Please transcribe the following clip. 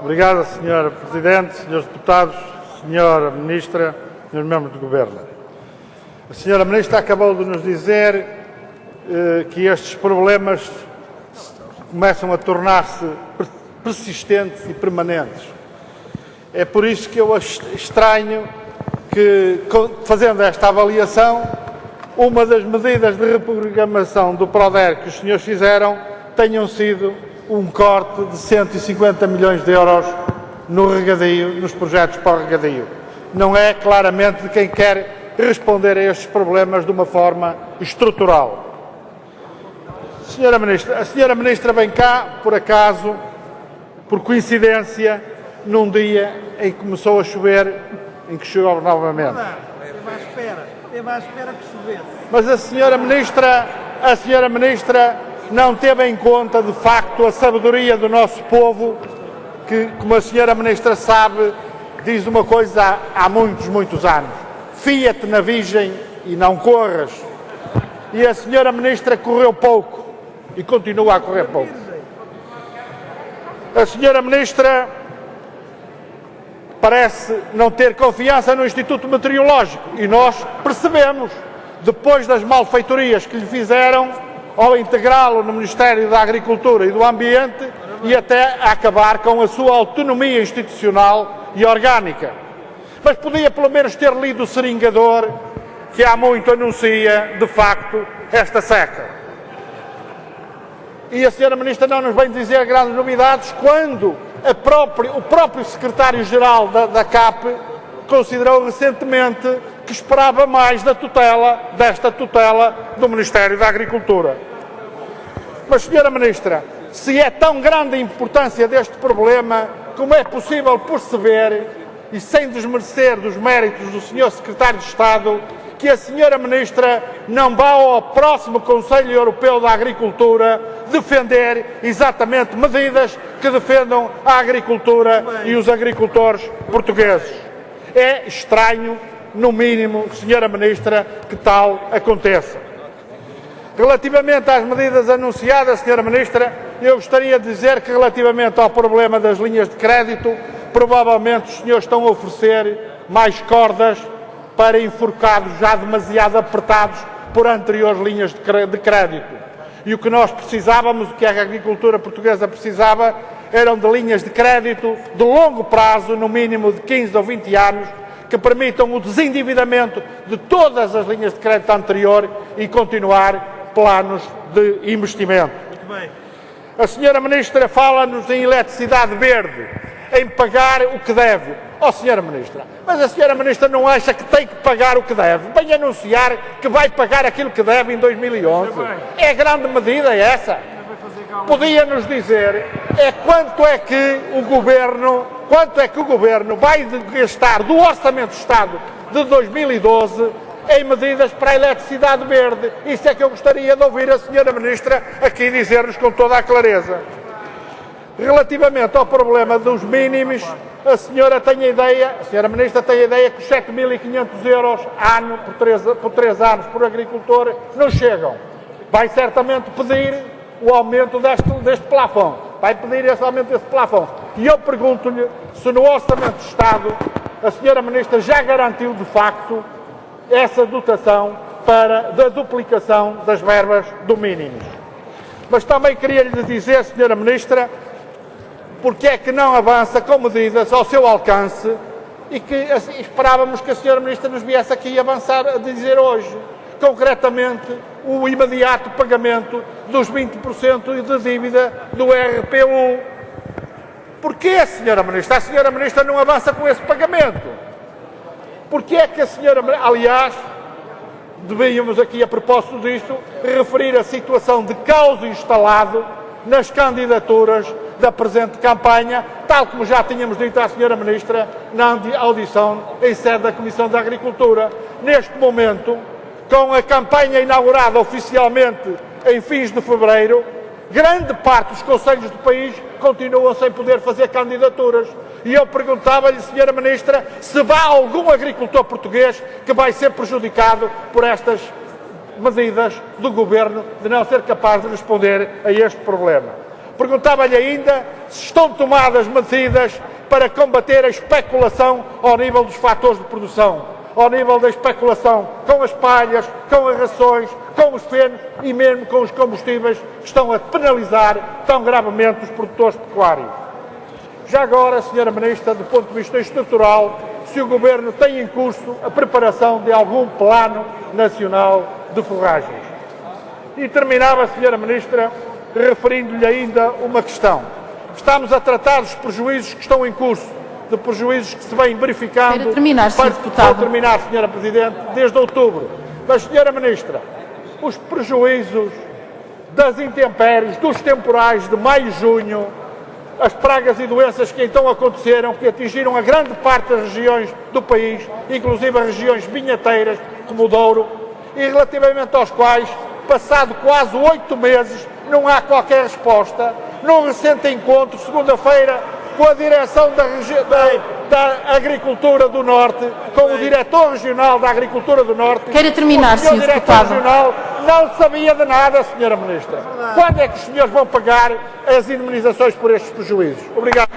Obrigado, Sr. Presidente, Srs. Deputados, Sra. Ministra, Srs. Membros do Governo. A Sra. Ministra acabou de nos dizer que estes problemas começam a tornar-se persistentes e permanentes. É por isso que eu estranho que, fazendo esta avaliação, uma das medidas de reprogramação do PRODER que os senhores fizeram tenham sido um corte de 150 milhões de euros no regadio, nos projetos para o regadio. Não é claramente de quem quer responder a estes problemas de uma forma estrutural. A Senhora Ministra vem cá, por acaso, por coincidência, num dia em que começou a chover, em que choveu novamente. Esteve à espera que chovesse. Mas a Senhora Ministra não teve em conta, de facto, a sabedoria do nosso povo, que, como a Senhora Ministra sabe, diz uma coisa há muitos anos: fia-te na Virgem e não corras. E a Senhora Ministra correu pouco e continua a correr pouco. A Senhora Ministra parece não ter confiança no Instituto Meteorológico e nós percebemos, depois das malfeitorias que lhe fizeram ao integrá-lo no Ministério da Agricultura e do Ambiente e até acabar com a sua autonomia institucional e orgânica. Mas podia pelo menos ter lido o seringador, que há muito anuncia, de facto, esta seca. E a Sra. Ministra não nos vem dizer grandes novidades quando o próprio Secretário-Geral da CAP considerou recentemente que esperava mais desta tutela do Ministério da Agricultura. Mas, Sra. Ministra, se é tão grande a importância deste problema, como é possível perceber, e sem desmerecer dos méritos do Sr. Secretário de Estado, que a Sra. Ministra não vá ao próximo Conselho Europeu da Agricultura defender exatamente medidas que defendam a agricultura e os agricultores portugueses? É estranho, no mínimo, Sra. Ministra, que tal aconteça. Relativamente às medidas anunciadas, Sra. Ministra, eu gostaria de dizer que, relativamente ao problema das linhas de crédito, provavelmente os senhores estão a oferecer mais cordas para enforcados já demasiado apertados por anteriores linhas de crédito. E o que nós precisávamos, o que a agricultura portuguesa precisava, eram de linhas de crédito de longo prazo, no mínimo de 15 ou 20 anos, que permitam o desendividamento de todas as linhas de crédito anterior e continuar planos de investimento. Muito bem. A Sra. Ministra fala-nos em eletricidade verde, em pagar o que deve. Sra. Ministra, mas a Sra. Ministra não acha que tem que pagar o que deve? Vem anunciar que vai pagar aquilo que deve em 2011. É grande medida essa? Podia nos dizer quanto é que o Governo vai gastar do Orçamento do Estado de 2012 em medidas para a eletricidade verde. Isso é que eu gostaria de ouvir a Sra. Ministra aqui dizer-nos com toda a clareza. Relativamente ao problema dos mínimos, a Sra. Ministra tem a ideia que os 7.500 euros ano por 3 anos por agricultor não chegam. Vai certamente pedir o aumento deste plafond. Vai pedir esse aumento desse plafond. E eu pergunto-lhe se no Orçamento do Estado a Sra. Ministra já garantiu de facto essa dotação da duplicação das verbas do mínimo. Mas também queria lhe dizer, Sra. Ministra, porque é que não avança com medidas ao seu alcance e que esperávamos que a Sra. Ministra nos viesse aqui avançar a dizer hoje, concretamente, o imediato pagamento dos 20% de dívida do RPU. Porquê, Sra. Ministra? A Sra. Ministra não avança com esse pagamento? Porquê é que a Sra. Aliás, devíamos aqui, a propósito disto, referir a situação de caos instalado nas candidaturas da presente campanha, tal como já tínhamos dito à Sra. Ministra na audição em sede da Comissão da Agricultura. Neste momento, com a campanha inaugurada oficialmente em fins de fevereiro, grande parte dos concelhos do país continuam sem poder fazer candidaturas. E eu perguntava-lhe, Sra. Ministra, se há algum agricultor português que vai ser prejudicado por estas medidas do Governo de não ser capaz de responder a este problema. Perguntava-lhe ainda se estão tomadas medidas para combater a especulação ao nível dos fatores de produção, ao nível da especulação com as palhas, com as rações, com os fenos e mesmo com os combustíveis que estão a penalizar tão gravemente os produtores pecuários. Já agora, Sra. Ministra, do ponto de vista estrutural, se o Governo tem em curso a preparação de algum plano nacional de forragens. E terminava, Sra. Ministra, referindo-lhe ainda uma questão. Estamos a tratar dos prejuízos que estão em curso, de prejuízos que se vêm verificando... Para terminar, Sr. Deputado. Para terminar, Sra. Presidente, desde outubro. Mas, Sra. Ministra, os prejuízos das intempéries, dos temporais de maio e junho, as pragas e doenças que então aconteceram, que atingiram a grande parte das regiões do país, inclusive as regiões vinheteiras, como o Douro, e relativamente aos quais, passado quase 8 meses, não há qualquer resposta. Num recente encontro, segunda-feira, com a direção da Agricultura do Norte, com o diretor regional da Agricultura do Norte... Queira terminar, Sr. diretor Deputado. regional não sabia de nada, Sra. Ministra. Quando é que os senhores vão pagar as indemnizações por estes prejuízos? Obrigado.